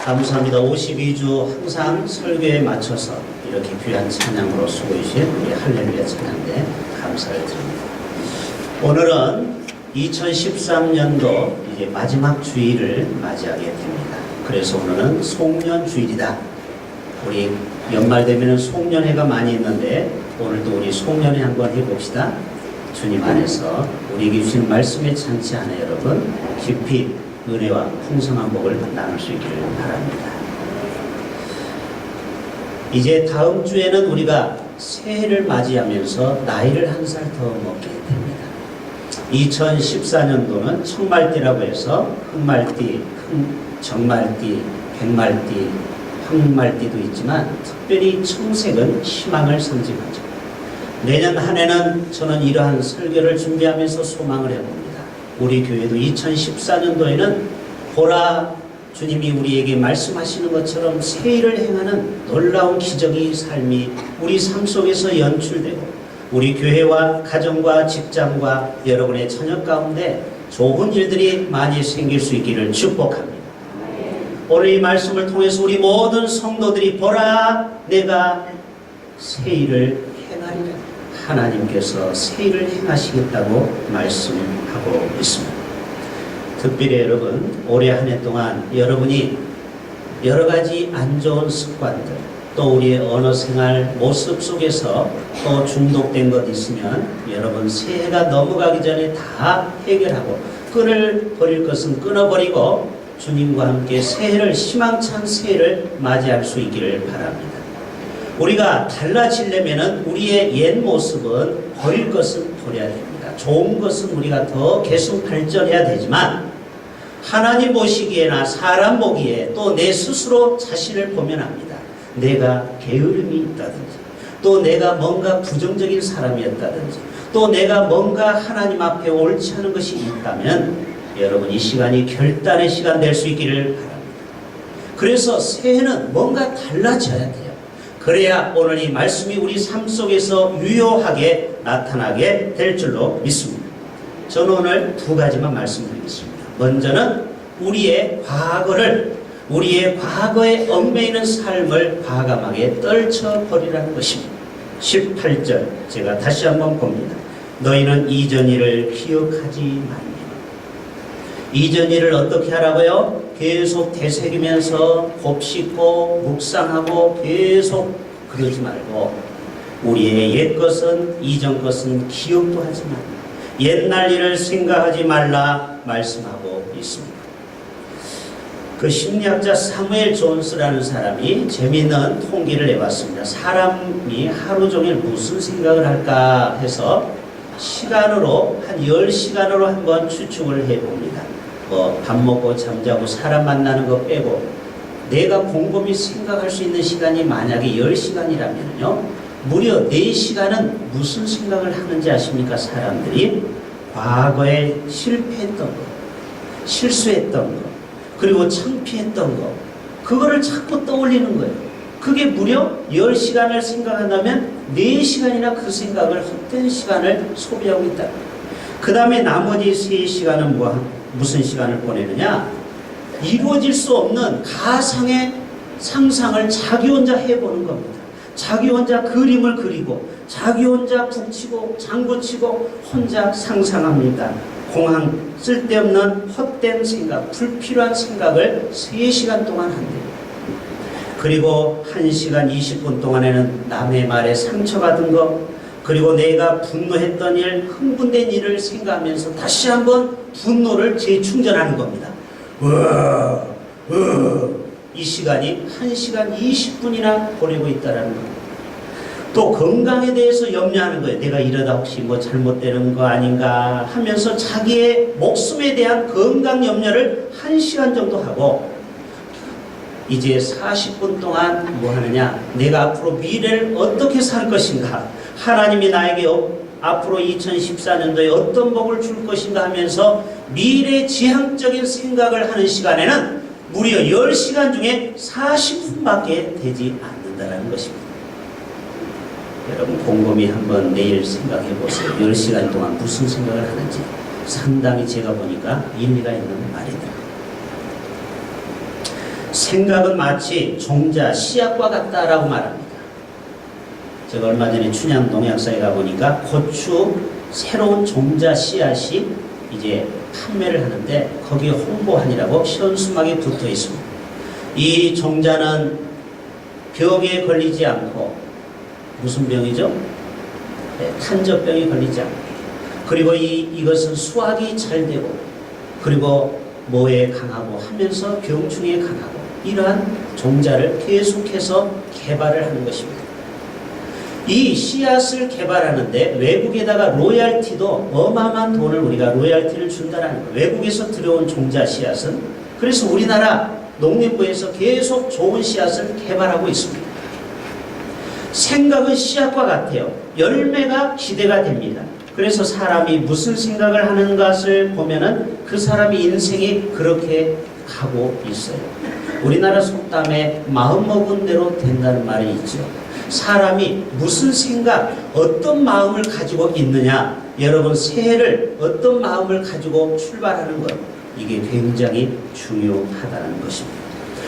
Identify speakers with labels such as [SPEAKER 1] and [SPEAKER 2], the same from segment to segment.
[SPEAKER 1] 감사합니다. 52주 항상 설교에 맞춰서 이렇게 귀한 찬양으로 수고해주신 우리 할렐루야 찬양대 감사를 드립니다. 오늘은 2013년도 이제 마지막 주일을 맞이하게 됩니다. 그래서 오늘은 송년주일이다. 우리 연말 되면은 송년회가 많이 있는데 오늘도 우리 송년회 한번 해봅시다. 주님 안에서 우리에게 주신 말씀의 찬치 안에 여러분 깊이 은혜와 풍성한 복을 나눌 수 있기를 바랍니다. 이제 다음 주에는 우리가 새해를 맞이하면서 나이를 한 살 더 먹게 됩니다. 2014년도는 청말띠라고 해서 흑말띠, 정말띠, 백말띠, 황말띠도 있지만 특별히 청색은 희망을 상징하죠. 내년 한 해는 저는 이러한 설교를 준비하면서 소망을 해봅니다. 우리 교회도 2014년도에는 보라 주님이 우리에게 말씀하시는 것처럼 새해를 행하는 놀라운 기적의 삶이 우리 삶 속에서 연출되고 우리 교회와 가정과 직장과 여러분의 처녀 가운데 좋은 일들이 많이 생길 수 있기를 축복합니다. 오늘 이 말씀을 통해서 우리 모든 성도들이 보라 내가 새해를 행하리라. 하나님께서 새해를 행하시겠다고 말씀하고 있습니다. 특별히 여러분 올해 한 해 동안 여러분이 여러 가지 안 좋은 습관들 또 우리의 언어 생활 모습 속에서 또 중독된 것 있으면 여러분 새해가 넘어가기 전에 다 해결하고 끊어버릴 것은 끊어버리고 주님과 함께 새해를 희망찬 새해를 맞이할 수 있기를 바랍니다. 우리가 달라지려면 우리의 옛 모습은 버릴 것은 버려야 됩니다. 좋은 것은 우리가 더 계속 발전해야 되지만 하나님 보시기에나 사람 보기에 또 내 스스로 자신을 보면 합니다. 내가 게으름이 있다든지 또 내가 뭔가 부정적인 사람이었다든지 또 내가 뭔가 하나님 앞에 옳지 않은 것이 있다면 여러분 이 시간이 결단의 시간 될 수 있기를 바랍니다. 그래서 새해는 뭔가 달라져야 돼요. 그래야 오늘 이 말씀이 우리 삶 속에서 유효하게 나타나게 될 줄로 믿습니다. 저는 오늘 두 가지만 말씀드리겠습니다. 먼저는 우리의 과거에 얽매이는 삶을 과감하게 떨쳐버리라는 것입니다. 18절 제가 다시 한번 봅니다. 너희는 이전 일을 기억하지 말며. 이전 일을 어떻게 하라고요? 계속 되새기면서 곱씹고 묵상하고 계속 그러지 말고 우리의 옛 것은 이전 것은 기억도 하지 말라. 옛날 일을 생각하지 말라 말씀하고 있습니다. 그 심리학자 사무엘 존스라는 사람이 재미있는 통계를 내봤습니다. 사람이 하루 종일 무슨 생각을 할까 해서 시간으로 한 10시간으로 한번 추측을 해봅니다. 밥 먹고 잠자고 사람 만나는 거 빼고 내가 곰곰이 생각할 수 있는 시간이 만약에 10시간이라면요 무려 4시간은 무슨 생각을 하는지 아십니까? 사람들이 과거에 실패했던 거, 실수했던 거, 그리고 창피했던 거 그거를 자꾸 떠올리는 거예요. 그게 무려 10시간을 생각한다면 4시간이나 그 생각을 헛된 시간을 소비하고 있다. 그 다음에 나머지 3시간은 무슨 시간을 보내느냐? 이루어질 수 없는 가상의 상상을 자기 혼자 해보는 겁니다. 자기 혼자 그림을 그리고 자기 혼자 북치고 장구치고 혼자 상상합니다. 공항 쓸데없는 헛된 생각, 불필요한 생각을 3시간 동안 한대요. 그리고 1시간 20분 동안에는 남의 말에 상처받은 거 그리고 내가 분노했던 일, 흥분된 일을 생각하면서 다시 한번 분노를 재충전하는 겁니다. 이 시간이 1시간 20분이나 보내고 있다는 겁니다. 또 건강에 대해서 염려하는 거예요. 내가 이러다 혹시 뭐 잘못되는 거 아닌가 하면서 자기의 목숨에 대한 건강 염려를 1시간 정도 하고 이제 40분 동안 뭐 하느냐? 내가 앞으로 미래를 어떻게 살 것인가? 하나님이 나에게 앞으로 2014년도에 어떤 복을 줄 것인가 하면서 미래 지향적인 생각을 하는 시간에는 무려 10시간 중에 40분밖에 되지 않는다는 것입니다. 여러분 곰곰이 한번 내일 생각해 보세요. 10시간 동안 무슨 생각을 하는지 상당히 제가 보니까 일리가 있는 말이더라고요. 생각은 마치 종자, 씨앗과 같다라고 말합니다. 제가 얼마 전에 춘향 농약사에 가보니까 고추 새로운 종자 씨앗이 이제 판매를 하는데 거기에 홍보하니라고 현수막에 붙어 있습니다. 이 종자는 병에 걸리지 않고, 무슨 병이죠? 네, 탄저병이 걸리지 않고, 그리고 이것은 수확이 잘 되고, 그리고 모에 강하고 하면서 병충해에 강하고, 이러한 종자를 계속해서 개발을 하는 것입니다. 이 씨앗을 개발하는데 외국에다가 로얄티도 어마어마한 돈을 우리가 로얄티를 준다는 거예요. 외국에서 들여온 종자 씨앗은. 그래서 우리나라 농림부에서 계속 좋은 씨앗을 개발하고 있습니다. 생각은 씨앗과 같아요. 열매가 기대가 됩니다. 그래서 사람이 무슨 생각을 하는 것을 보면은 그 사람의 인생이 그렇게 가고 있어요. 우리나라 속담에 마음 먹은 대로 된다는 말이 있죠. 사람이 무슨 생각, 어떤 마음을 가지고 있느냐, 여러분 새해를 어떤 마음을 가지고 출발하는 것, 이게 굉장히 중요하다는 것입니다.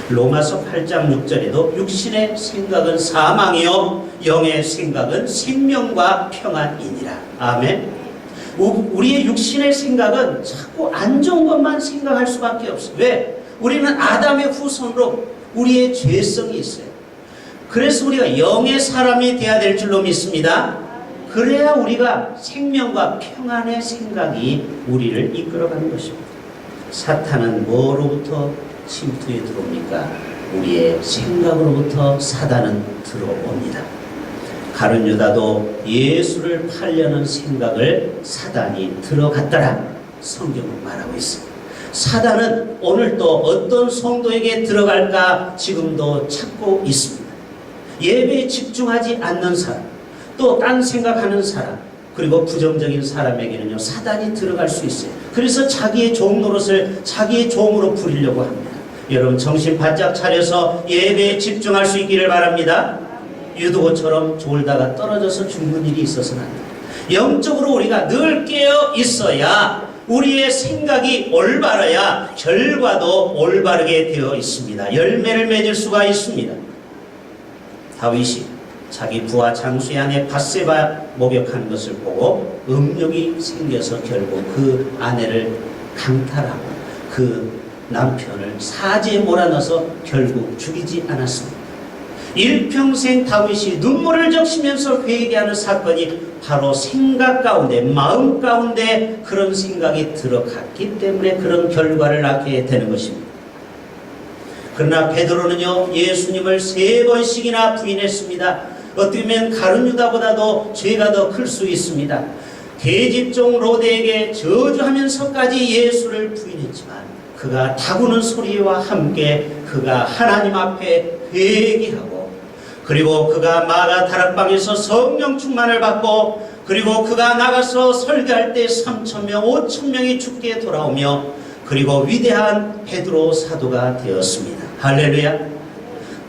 [SPEAKER 1] 로마서 8장 6절에도 육신의 생각은 사망이요 영의 생각은 생명과 평안이니라. 아멘. 우리의 육신의 생각은 자꾸 안 좋은 것만 생각할 수밖에 없어요. 왜? 우리는 아담의 후손으로 우리의 죄성이 있어요. 그래서 우리가 영의 사람이 되어야 될 줄로 믿습니다. 그래야 우리가 생명과 평안의 생각이 우리를 이끌어가는 것입니다. 사탄은 뭐로부터 침투에 들어옵니까? 우리의 생각으로부터 사단은 들어옵니다. 가룟 유다도 예수를 팔려는 생각을 사단이 들어갔더라, 성경은 말하고 있습니다. 사단은 오늘도 어떤 성도에게 들어갈까 지금도 찾고 있습니다. 예배에 집중하지 않는 사람, 또 딴 생각하는 사람, 그리고 부정적인 사람에게는요 사단이 들어갈 수 있어요. 그래서 자기의 종 노릇을 자기의 종으로 부리려고 합니다. 여러분 정신 바짝 차려서 예배에 집중할 수 있기를 바랍니다. 유도고처럼 졸다가 떨어져서 죽는 일이 있어서는 안 돼요. 영적으로 우리가 늘 깨어 있어야 우리의 생각이 올바라야 결과도 올바르게 되어 있습니다. 열매를 맺을 수가 있습니다. 다윗이 자기 부하 장수의 아내 밧세바 목욕하는 것을 보고 음욕이 생겨서 결국 그 아내를 강탈하고 그 남편을 사지에 몰아넣어서 결국 죽이지 않았습니다. 일평생 다윗이 눈물을 적시면서 회개하는 사건이 바로 생각 가운데, 마음 가운데 그런 생각이 들어갔기 때문에 그런 결과를 낳게 되는 것입니다. 그러나 베드로는요 예수님을 3번씩이나 부인했습니다. 어떻게 보면 가룟 유다보다도 죄가 더 클 수 있습니다. 계집종 로데에게 저주하면서까지 예수를 부인했지만 그가 다구는 소리와 함께 그가 하나님 앞에 회개하고, 그리고 그가 마가 다락방에서 성령 충만을 받고, 그리고 그가 나가서 설교할 때 3,000명 5,000명이 죽게 돌아오며, 그리고 위대한 베드로 사도가 되었습니다. 할렐루야.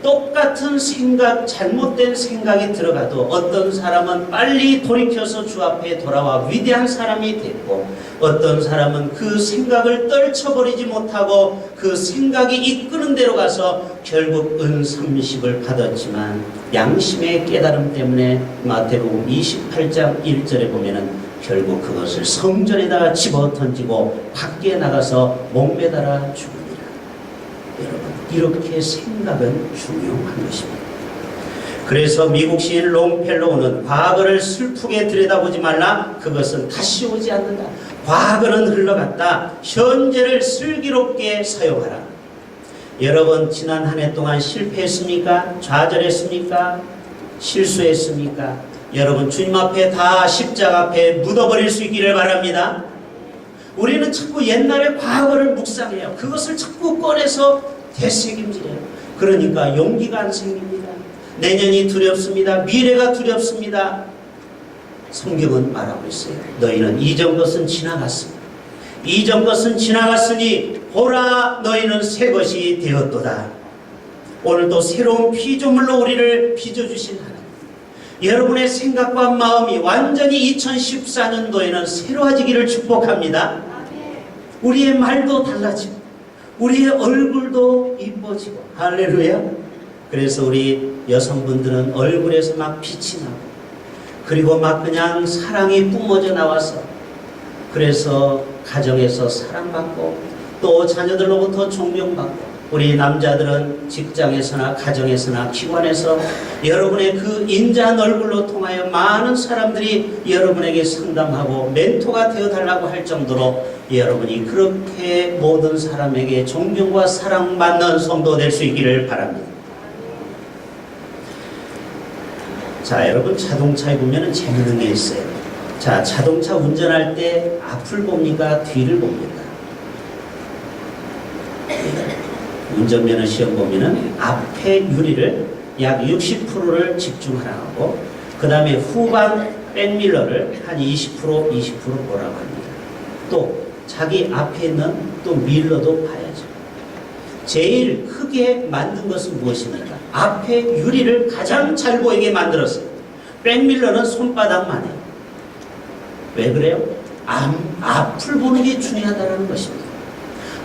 [SPEAKER 1] 똑같은 생각, 잘못된 생각이 들어가도 어떤 사람은 빨리 돌이켜서 주 앞에 돌아와 위대한 사람이 됐고, 어떤 사람은 그 생각을 떨쳐버리지 못하고 그 생각이 이끄는 대로 가서 결국 은30을 받았지만 양심의 깨달음 때문에 마태복음 28장 1절에 보면은 결국 그것을 성전에다가 집어 던지고 밖에 나가서 목매달아 죽습니다. 여러분, 이렇게 생각은 중요한 것입니다. 그래서 미국 시인 롱펠로우는 과거를 슬프게 들여다보지 말라. 그것은 다시 오지 않는다. 과거는 흘러갔다. 현재를 슬기롭게 사용하라. 여러분, 지난 한 해 동안 실패했습니까? 좌절했습니까? 실수했습니까? 여러분, 주님 앞에 다 십자가 앞에 묻어버릴 수 있기를 바랍니다. 우리는 자꾸 옛날의 과거를 묵상해요. 그것을 자꾸 꺼내서 되새김질해요. 그러니까 용기가 안 생깁니다. 내년이 두렵습니다. 미래가 두렵습니다. 성경은 말하고 있어요. 너희는 이전 것은 지나갔습니다. 이전 것은 지나갔으니 보라 너희는 새 것이 되었도다. 오늘도 새로운 피조물로 우리를 빚어주신 하나님, 여러분의 생각과 마음이 완전히 2014년도에는 새로워지기를 축복합니다. 우리의 말도 달라지고, 우리의 얼굴도 이뻐지고. 할렐루야. 그래서 우리 여성분들은 얼굴에서 막 빛이 나고, 그리고 막 그냥 사랑이 뿜어져 나와서, 그래서 가정에서 사랑받고 또 자녀들로부터 존경받고, 우리 남자들은 직장에서나 가정에서나 기관에서 여러분의 그 인자한 얼굴로 통하여 많은 사람들이 여러분에게 상담하고 멘토가 되어달라고 할 정도로 여러분이 그렇게 모든 사람에게 존경과 사랑받는 성도 될 수 있기를 바랍니다. 자, 여러분 자동차에 보면 재밌는 게 있어요. 자, 자동차 운전할 때 앞을 봅니까? 뒤를 봅니까? 운전면허 시험 보면은 앞에 유리를 약 60%를 집중하라고, 그 다음에 후방 백밀러를 한 20% 보라고 합니다. 또 자기 앞에 있는 또 밀러도 봐야죠. 제일 크게 만든 것은 무엇입니까? 앞에 유리를 가장 잘 보이게 만들었어요. 백밀러는 손바닥만 해요. 왜 그래요? 앞을 보는 게 중요하다는 것입니다.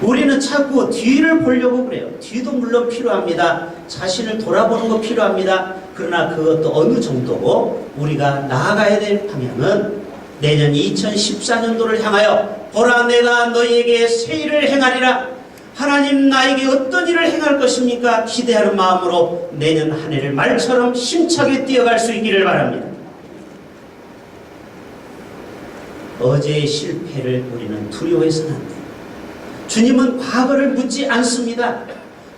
[SPEAKER 1] 우리는 자꾸 뒤를 보려고 그래요. 뒤도 물론 필요합니다. 자신을 돌아보는 거 필요합니다. 그러나 그것도 어느 정도고, 우리가 나아가야 될 방향은 내년 2014년도를 향하여 보라, 내가 너희에게 새 일을 행하리라. 하나님 나에게 어떤 일을 행할 것입니까? 기대하는 마음으로 내년 한 해를 말처럼 힘차게 뛰어갈 수 있기를 바랍니다. 어제의 실패를 우리는 두려워해서는 안 돼요. 주님은 과거를 묻지 않습니다.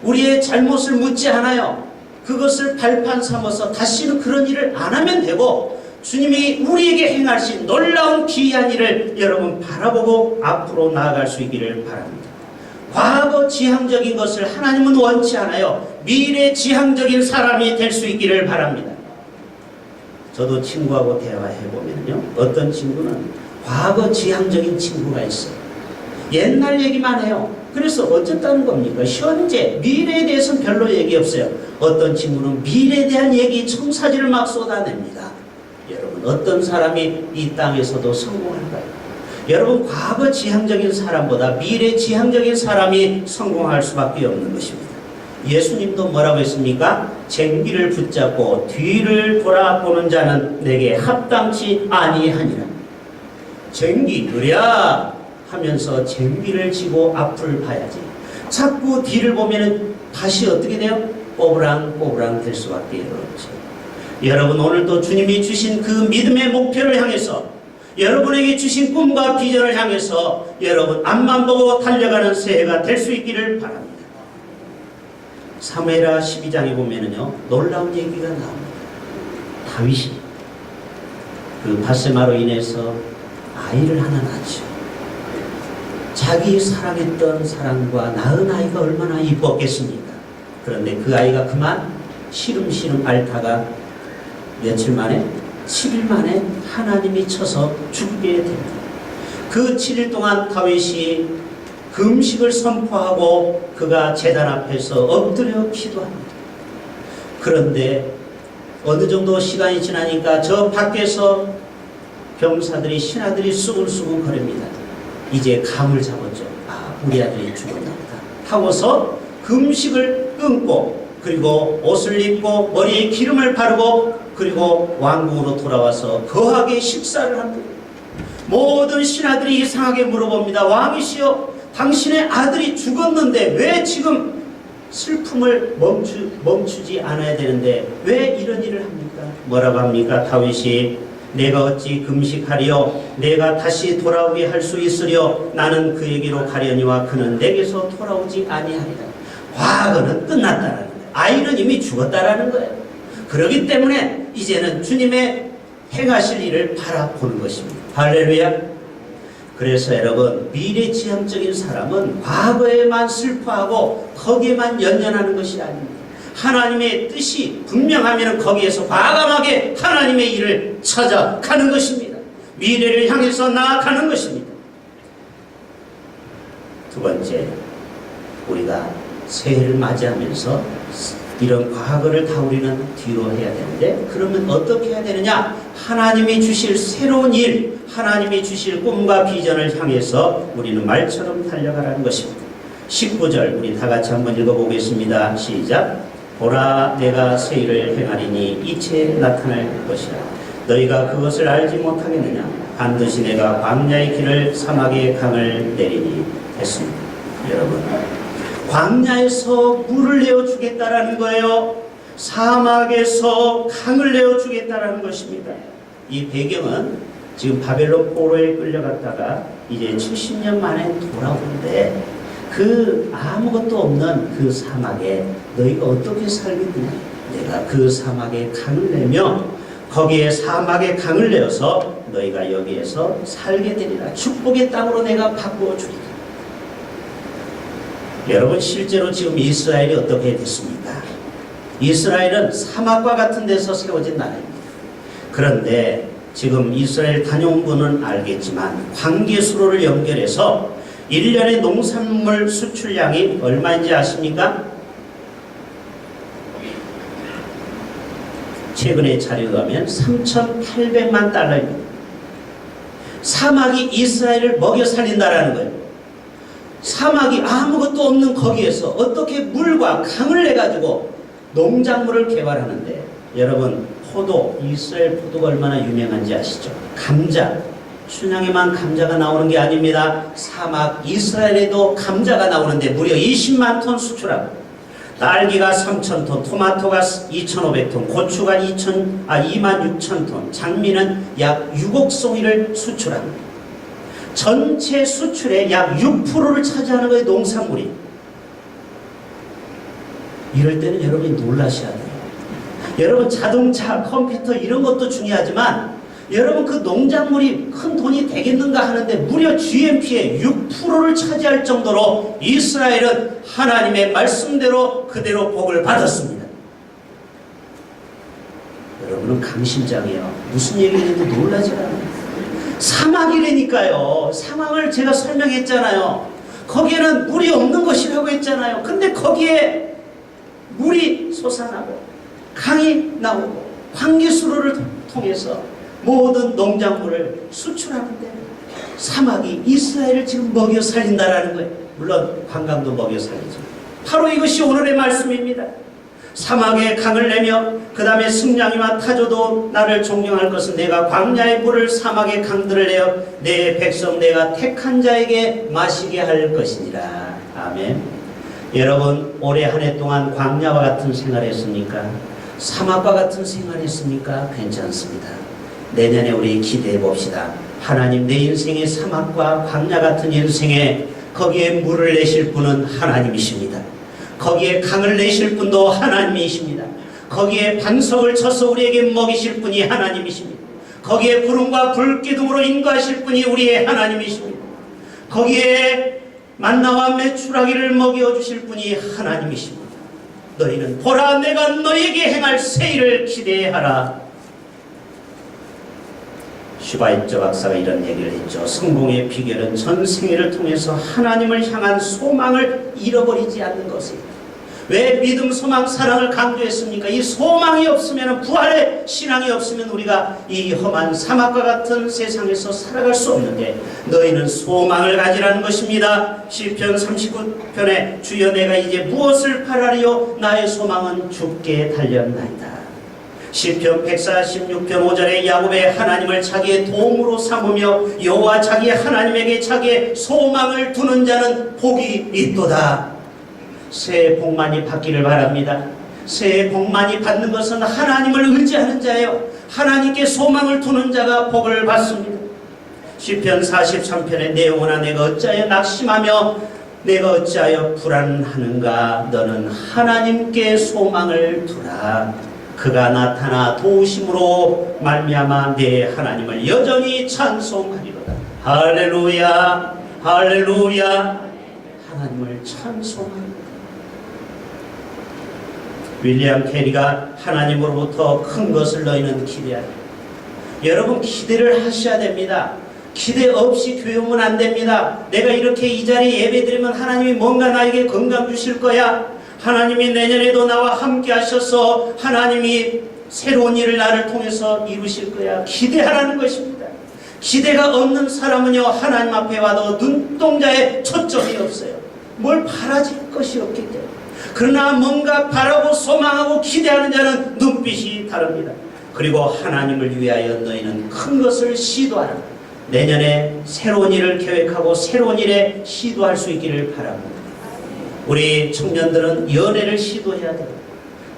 [SPEAKER 1] 우리의 잘못을 묻지 않아요. 그것을 발판 삼아서 다시는 그런 일을 안 하면 되고, 주님이 우리에게 행하신 놀라운 귀한 일을 여러분 바라보고 앞으로 나아갈 수 있기를 바랍니다. 과거 지향적인 것을 하나님은 원치 않아요. 미래 지향적인 사람이 될 수 있기를 바랍니다. 저도 친구하고 대화해보면요, 어떤 친구는 과거 지향적인 친구가 있어요. 옛날 얘기만 해요. 그래서 어쨌다는 겁니까? 현재, 미래에 대해서는 별로 얘기 없어요. 어떤 친구는 미래에 대한 얘기, 청사진을 막 쏟아냅니다. 여러분, 어떤 사람이 이 땅에서도 성공할까요? 여러분, 과거 지향적인 사람보다 미래 지향적인 사람이 성공할 수밖에 없는 것입니다. 예수님도 뭐라고 했습니까? 쟁기를 붙잡고 뒤를 돌아보는 자는 내게 합당치 아니하니라. 쟁기, 그랴 하면서 쟁기를 지고 앞을 봐야지. 자꾸 뒤를 보면은 다시 어떻게 돼요? 꼬부랑꼬부랑 될 수밖에 없죠. 여러분, 오늘도 주님이 주신 그 믿음의 목표를 향해서, 여러분에게 주신 꿈과 비전을 향해서 여러분 앞만 보고 달려가는 새해가 될 수 있기를 바랍니다. 사무엘하 12장에 보면은요, 놀라운 얘기가 나옵니다. 다윗이 그 밧세마로 인해서 아이를 하나 낳죠. 자기 사랑했던 사랑과 낳은 아이가 얼마나 이뻤겠습니까? 그런데 그 아이가 그만 시름시름 앓다가 며칠 만에, 7일 만에 하나님이 쳐서 죽게 됩니다. 그 7일 동안 다윗이 금식을 선포하고 그가 제단 앞에서 엎드려 기도합니다. 그런데 어느 정도 시간이 지나니까 저 밖에서 병사들이, 신하들이 수근수근 거립니다. 이제 감을 잡았죠. 아, 우리 아들이 죽었나 보다 하고서 금식을 끊고, 그리고 옷을 입고 머리에 기름을 바르고, 그리고 왕궁으로 돌아와서 거하게 식사를 합니다. 모든 신하들이 이상하게 물어봅니다. 왕이시여, 당신의 아들이 죽었는데 왜 지금 슬픔을 멈추지 않아야 되는데 왜 이런 일을 합니까? 뭐라고 합니까? 다윗이 내가 어찌 금식하리요? 내가 다시 돌아오게 할 수 있으려? 나는 그에게로 가려니와 그는 내게서 돌아오지 아니하리라. 과거는 끝났다라는 거예요. 아이는 이미 죽었다라는 거예요. 그렇기 때문에 이제는 주님의 행하실 일을 바라보는 것입니다. 할렐루야. 그래서 여러분, 미래지향적인 사람은 과거에만 슬퍼하고 거기에만 연연하는 것이 아닙니다. 하나님의 뜻이 분명하면 거기에서 과감하게 하나님의 일을 찾아가는 것입니다. 미래를 향해서 나아가는 것입니다. 두 번째, 우리가 새해를 맞이하면서 이런 과거를 다 우리는 뒤로 해야 되는데, 그러면 어떻게 해야 되느냐? 하나님이 주실 새로운 일, 하나님이 주실 꿈과 비전을 향해서 우리는 말처럼 달려가라는 것입니다. 19절 우리 다 같이 한번 읽어보겠습니다. 시작. 보라 내가 새 일을 행하리니 이채 나타날 것이라. 너희가 그것을 알지 못하겠느냐. 반드시 내가 광야의 길을 사막의 강을 내리니 했습니다. 여러분, 광야에서 물을 내어주겠다라는 거예요. 사막에서 강을 내어주겠다라는 것입니다. 이 배경은 지금 바벨론 포로에 끌려갔다가 이제 70년 만에 돌아오는데 그 아무것도 없는 그 사막에 너희가 어떻게 살겠느냐. 내가 그 사막에 강을 내며 거기에 사막에 강을 내어서 너희가 여기에서 살게 되리라. 축복의 땅으로 내가 바꾸어 주리라. 여러분, 실제로 지금 이스라엘이 어떻게 됐습니까? 이스라엘은 사막과 같은 데서 세워진 나라입니다. 그런데 지금 이스라엘 다녀온 분은 알겠지만 관계수로를 연결해서 1년의 농산물 수출량이 얼마인지 아십니까? 최근에 자료에 가면 3,800만 달러입니다. 사막이 이스라엘을 먹여 살린다라는 거예요. 사막이 아무것도 없는 거기에서 어떻게 물과 강을 내가지고 농작물을 개발하는데, 여러분, 포도, 이스라엘 포도가 얼마나 유명한지 아시죠? 감자, 춘향에만 감자가 나오는 게 아닙니다. 사막 이스라엘에도 감자가 나오는데 무려 20만 톤 수출하고, 딸기가 3,000톤, 토마토가 2,500톤, 고추가 26,000톤, 장미는 약 6억 송이를 수출합니다. 전체 수출의 약 6%를 차지하는 거예요, 농산물이. 이럴 때는 여러분이 놀라셔야 돼요. 여러분, 자동차, 컴퓨터 이런 것도 중요하지만 여러분, 그 농작물이 큰 돈이 되겠는가 하는데 무려 GNP의 6%를 차지할 정도로 이스라엘은 하나님의 말씀대로 그대로 복을 받았습니다. 여러분은 강심장이에요. 무슨 얘기를 해도 놀라지 않아요. 사막이라니까요. 사막을 제가 설명했잖아요. 거기에는 물이 없는 것이라고 했잖아요. 근데 거기에 물이 솟아나고 강이 나오고 관계수로를 통해서 모든 농작물을 수출하는데 사막이 이스라엘을 지금 먹여 살린다라는 거예요. 물론 관광도 먹여 살리죠. 바로 이것이 오늘의 말씀입니다. 사막에 강을 내며 그 다음에 승냥이와 타조도 나를 존경할 것은 내가 광야의 물을 사막의 강들을 내어 내 백성 내가 택한 자에게 마시게 할 것이니라. 아멘. 여러분, 올해 한 해 동안 광야와 같은 생활했습니까? 사막과 같은 생활했습니까? 괜찮습니다. 내년에 우리 기대해 봅시다. 하나님, 내 인생의 사막과 광야 같은 인생에 거기에 물을 내실 분은 하나님이십니다. 거기에 강을 내실 분도 하나님이십니다. 거기에 반석을 쳐서 우리에게 먹이실 분이 하나님이십니다. 거기에 구름과 불기둥으로 인도하실 분이 우리의 하나님이십니다. 거기에 만나와 메추라기를 먹여주실 분이 하나님이십니다. 너희는 보라, 내가 너희에게 행할 새 일을 기대하라. 슈바이처 박사가 이런 얘기를 했죠. 성공의 비결은 전 생애를 통해서 하나님을 향한 소망을 잃어버리지 않는 것입니다. 왜 믿음, 소망, 사랑을 강조했습니까? 이 소망이 없으면, 부활의 신앙이 없으면 우리가 이 험한 사막과 같은 세상에서 살아갈 수 없는데, 너희는 소망을 가지라는 것입니다. 시편 39편에 주여 내가 이제 무엇을 바라리요? 나의 소망은 주께 달렸나이다. 시편 146편 5절에 야곱의 하나님을 자기의 도움으로 삼으며 여호와 자기 하나님에게 자기의 소망을 두는 자는 복이 있도다. 새해 복 많이 받기를 바랍니다. 새해 복 많이 받는 것은 하나님을 의지하는 자예요. 하나님께 소망을 두는 자가 복을 받습니다. 시편 43편의 내 영혼아 내가 어찌하여 낙심하며 내가 어찌하여 불안하는가. 너는 하나님께 소망을 두라. 그가 나타나 도우심으로 말미암아 내 하나님을 여전히 찬송하리로다. 할렐루야, 할렐루야. 하나님을 찬송하리로다. 윌리엄 캐리가 하나님으로부터 큰 것을 너희는 기대하라. 여러분, 기대를 하셔야 됩니다. 기대 없이 교회 오면 안 됩니다. 내가 이렇게 이 자리에 예배드리면 하나님이 뭔가 나에게 건강 주실 거야. 하나님이 내년에도 나와 함께 하셔서 하나님이 새로운 일을 나를 통해서 이루실 거야. 기대하라는 것입니다. 기대가 없는 사람은요, 하나님 앞에 와도 눈동자에 초점이 없어요. 뭘 바라질 것이 없기 때문에. 그러나 뭔가 바라고 소망하고 기대하는 자는 눈빛이 다릅니다. 그리고 하나님을 위하여 너희는 큰 것을 시도하라. 내년에 새로운 일을 계획하고 새로운 일에 시도할 수 있기를 바랍니다. 우리 청년들은 연애를 시도해야 돼요.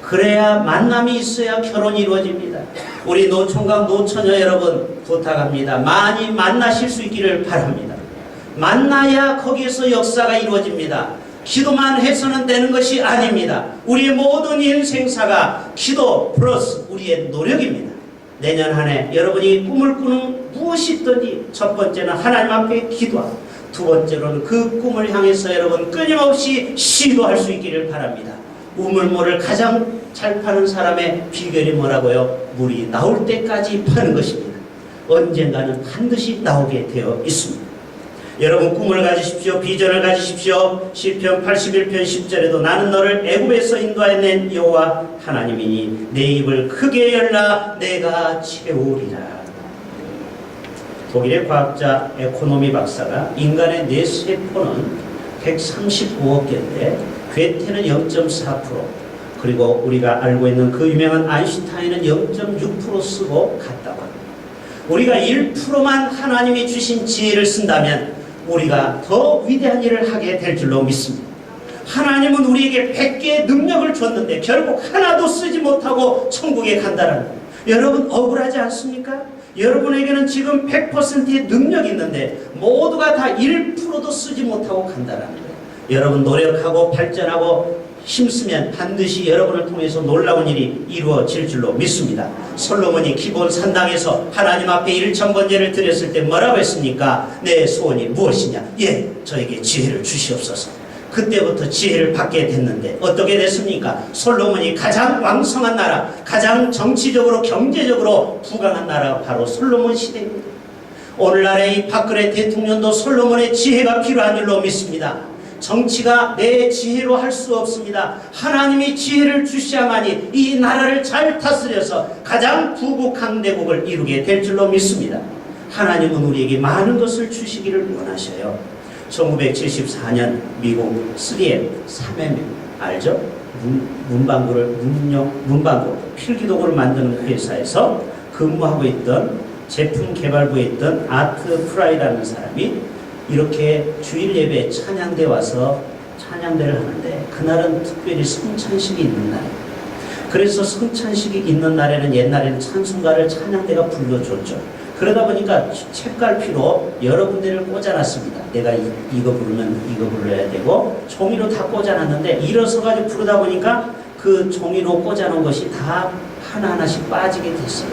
[SPEAKER 1] 그래야 만남이 있어야 결혼이 이루어집니다. 우리 노총각 노처녀 여러분 부탁합니다. 많이 만나실 수 있기를 바랍니다. 만나야 거기에서 역사가 이루어집니다. 기도만 해서는 되는 것이 아닙니다. 우리의 모든 인생사가 기도 플러스 우리의 노력입니다. 내년 한 해 여러분이 꿈을 꾸는 무엇이 있든지 첫 번째는 하나님 앞에 기도하고 두 번째로는 그 꿈을 향해서 여러분 끊임없이 시도할 수 있기를 바랍니다. 우물물을 가장 잘 파는 사람의 비결이 뭐라고요? 물이 나올 때까지 파는 것입니다. 언젠가는 반드시 나오게 되어 있습니다. 여러분 꿈을 가지십시오. 비전을 가지십시오. 시편 81편 10절에도 나는 너를 애굽에서 인도해낸 여호와 하나님이니 내 입을 크게 열라 내가 채우리라. 독일의 과학자 에코노미 박사가 인간의 뇌세포는 135억 개인데 괴테는 0.4% 그리고 우리가 알고 있는 그 유명한 아인슈타인은 0.6% 쓰고 같다고 합니다. 우리가 1%만 하나님이 주신 지혜를 쓴다면 우리가 더 위대한 일을 하게 될 줄로 믿습니다. 하나님은 우리에게 100개의 능력을 줬는데 결국 하나도 쓰지 못하고 천국에 간다는 거예요. 여러분 억울하지 않습니까? 여러분에게는 지금 100%의 능력이 있는데 모두가 다 1%도 쓰지 못하고 간다는 거예요. 여러분 노력하고 발전하고 힘쓰면 반드시 여러분을 통해서 놀라운 일이 이루어질 줄로 믿습니다. 솔로몬이 기본 산당에서 하나님 앞에 1000번제를 드렸을 때 뭐라고 했습니까? 내 소원이 무엇이냐? 예, 저에게 지혜를 주시옵소서. 그때부터 지혜를 받게 됐는데 어떻게 됐습니까? 솔로몬이 가장 왕성한 나라, 가장 정치적으로 경제적으로 부강한 나라가 바로 솔로몬 시대입니다. 오늘날의 이 박근혜 대통령도 솔로몬의 지혜가 필요한 줄로 믿습니다. 정치가 내 지혜로 할 수 없습니다. 하나님이 지혜를 주셔야만이 이 나라를 잘 다스려서 가장 부국 강대국을 이루게 될 줄로 믿습니다. 하나님은 우리에게 많은 것을 주시기를 원하셔요. 1974년 미국 3M 알죠? 문방구 필기도구를 만드는 회사에서 근무하고 있던 제품 개발부에 있던 아트 프라이라는 사람이 이렇게 주일 예배 찬양대 와서 찬양대를 하는데 그날은 특별히 성찬식이 있는 날이에요. 그래서 성찬식이 있는 날에는 옛날에는 찬송가를 찬양대가 불러줬죠. 그러다 보니까 책갈피로 여러 군데를 꽂아놨습니다. 내가 이거 부르면 이거 불러야 되고 종이로 다 꽂아놨는데 일어서가지고 부르다 보니까 그 종이로 꽂아놓은 것이 다 하나하나씩 빠지게 됐어요.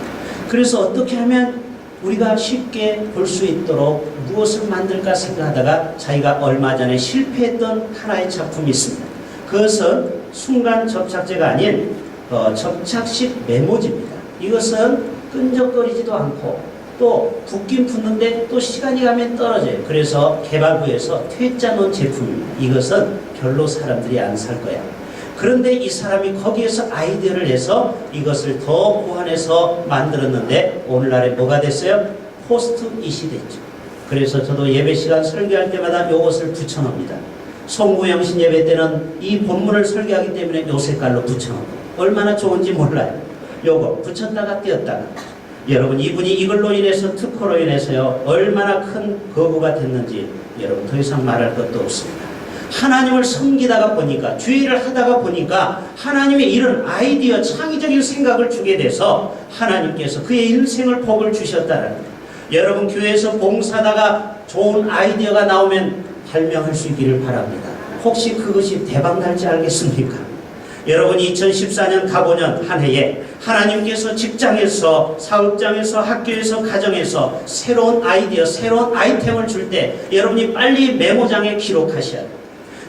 [SPEAKER 1] 그래서 어떻게 하면 우리가 쉽게 볼 수 있도록 무엇을 만들까 생각하다가 자기가 얼마 전에 실패했던 하나의 작품이 있습니다. 그것은 순간 접착제가 아닌 접착식 메모지입니다. 이것은 끈적거리지도 않고 또 붓긴 붓는데 또 시간이 가면 떨어져요. 그래서 개발부에서 퇴짜 놓은 제품입니다. 이것은 별로 사람들이 안 살 거야. 그런데 이 사람이 거기에서 아이디어를 내서 이것을 더 보완해서 만들었는데 오늘날에 뭐가 됐어요? 포스트잇이 됐죠. 그래서 저도 예배 시간 설교할 때마다 이것을 붙여놓습니다. 송구영신 예배 때는 이 본문을 설교하기 때문에 요 색깔로 붙여놓고 얼마나 좋은지 몰라요. 요거 붙였다가 띄었다가 여러분 이분이 이걸로 인해서 특허로 인해서요 얼마나 큰 거부가 됐는지 여러분 더 이상 말할 것도 없습니다. 하나님을 섬기다가 보니까 주의를 하다가 보니까 하나님의 이런 아이디어 창의적인 생각을 주게 돼서 하나님께서 그의 인생을 복을 주셨다는 거예요. 여러분 교회에서 봉사하다가 좋은 아이디어가 나오면 발명할 수 있기를 바랍니다. 혹시 그것이 대박 날지 알겠습니까? 여러분 2014년 가보년 한 해에 하나님께서 직장에서 사업장에서 학교에서 가정에서 새로운 아이디어 새로운 아이템을 줄 때 여러분이 빨리 메모장에 기록하셔야 돼요.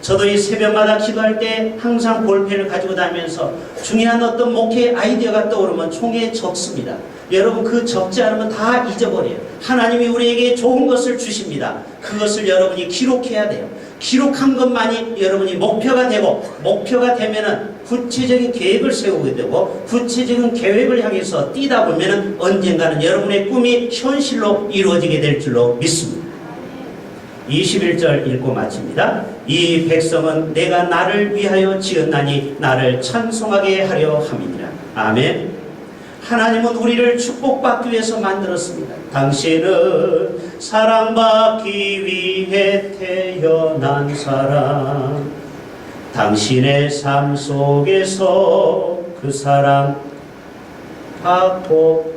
[SPEAKER 1] 저도 이 새벽마다 기도할 때 항상 볼펜을 가지고 다니면서 중요한 어떤 목회의 아이디어가 떠오르면 총에 적습니다. 여러분 그 적지 않으면 다 잊어버려요. 하나님이 우리에게 좋은 것을 주십니다. 그것을 여러분이 기록해야 돼요. 기록한 것만이 여러분이 목표가 되고 목표가 되면은 구체적인 계획을 세우게 되고 구체적인 계획을 향해서 뛰다 보면은 언젠가는 여러분의 꿈이 현실로 이루어지게 될 줄로 믿습니다. 21절 읽고 마칩니다. 이 백성은 내가 나를 위하여 지었나니 나를 찬송하게 하려 함이니라. 아멘. 하나님은 우리를 축복받기 위해서 만들었습니다. 당신은 사랑받기 위해 태어난 사람, 당신의 삶 속에서 그 사랑 받고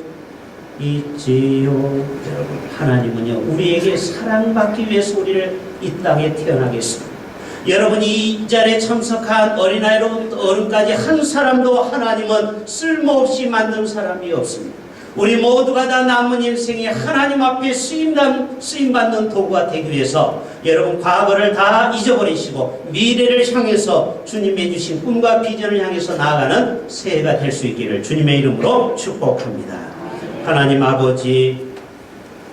[SPEAKER 1] 있지요. 여러분, 하나님은요 우리에게 사랑받기 위해서 우리를 이 땅에 태어나게 했습니다. 여러분이 이 자리에 참석한 어린아이로부터 어른까지 한 사람도 하나님은 쓸모없이 만든 사람이 없습니다. 우리 모두가 다 남은 인생에 하나님 앞에 쓰임받는 도구가 되기 위해서 여러분 과거를 다 잊어버리시고 미래를 향해서 주님의 주신 꿈과 비전을 향해서 나아가는 새해가 될 수 있기를 주님의 이름으로 축복합니다. 하나님 아버지,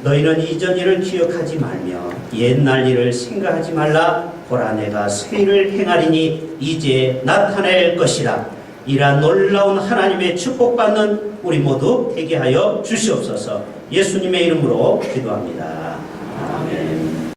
[SPEAKER 1] 너희는 이전 일을 기억하지 말며 옛날 일을 생각하지 말라. 보라, 내가 새 일을 행하리니 이제 나타낼 것이라. 이러한 놀라운 하나님의 축복받는 우리 모두 되게 하여 주시옵소서. 예수님의 이름으로 기도합니다. 아멘.